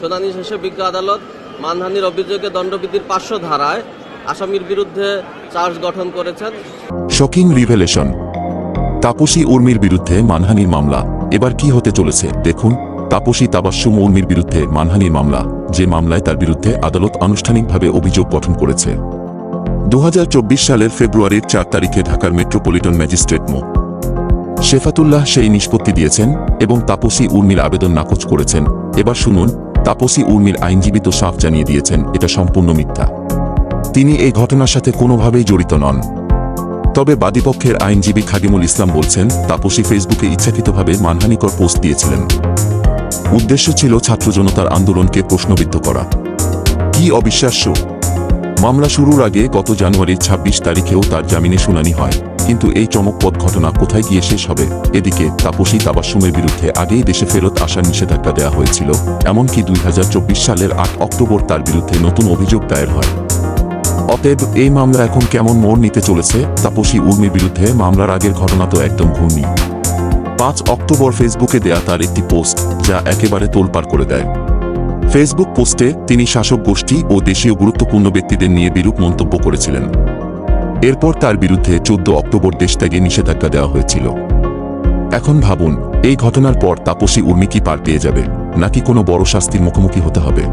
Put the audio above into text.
শুনানি শেষে বিজ্ঞ আদালত মানহানির অভিযোগে দণ্ডবিধির 500 ধারায় আসামির বিরুদ্ধে চার্জ গঠন করেছেন। শকিং রিভেলেশন, তাপসী উর্মির বিরুদ্ধে মানহানির মামলা এবার কি হতে চলেছে দেখুন। তাপসী তাবাসসুম উর্মির বিরুদ্ধে মানহানির মামলা, যে মামলায় তার বিরুদ্ধে আদালত আনুষ্ঠানিকভাবে অভিযোগ গঠন করেছে। 2024 সালের ফেব্রুয়ারির 4 তারিখে ঢাকার মেট্রোপলিটন ম্যাজিস্ট্রেট মো. শেফাতুল্লাহ সেই নিষ্পত্তি দিয়েছেন এবং তাপসী উর্মির আবেদন নাকচ করেছেন। এবার শুনুন, তাপসী উর্মির আইনজীবী তো সাফ জানিয়ে দিয়েছেন এটা সম্পূর্ণ মিথ্যা, তিনি এই ঘটনার সাথে কোনোভাবেই জড়িত নন। তবে বাদীপক্ষের আইনজীবী খাদিমুল ইসলাম বলছেন তাপসী ফেসবুকে ইচ্ছাকৃতভাবে মানহানিকর পোস্ট দিয়েছিলেন। উদ্দেশ্য ছিল ছাত্র জনতার আন্দোলনকে প্রশ্নবিদ্ধ করা। কি অবিশ্বাস্য! মামলা শুরুর আগে গত জানুয়ারির 26 তারিখেও তার জামিনে শুনানি হয়, কিন্তু এই চমকপ্রদ ঘটনা কোথায় গিয়ে শেষ হবে? এদিকে তাপসী তাবাসসুমের বিরুদ্ধে আগেই দেশে ফেরত আসার নিষেধাজ্ঞা দেওয়া হয়েছিল, এমনকি 2024 সালের 8 অক্টোবর তার বিরুদ্ধে নতুন অভিযোগ দায়ের হয়। অতএব এই মামলা এখন কেমন মোড় নিতে চলেছে? তাপসী উর্মির বিরুদ্ধে মামলার আগের ঘটনা তো একদম ঘূর্ণি। 5 অক্টোবর ফেসবুকে দেয়া তার একটি পোস্ট যা একেবারে তোলপাড় করে দেয়। ফেসবুক পোস্টে তিনি শাসক গোষ্ঠী ও দেশীয় গুরুত্বপূর্ণ ব্যক্তিদের নিয়ে বিরূপ মন্তব্য করেছিলেন। এরপর তার বিরুদ্ধে 14 অক্টোবর দেশত্যাগে নিষেধাজ্ঞা দেওয়া হয়েছিল। এখন ভাবুন, এই ঘটনার পর তাপসী উর্মি কি পার পেয়ে যাবে, নাকি কোনো বড় শাস্তির মুখোমুখি হতে হবে?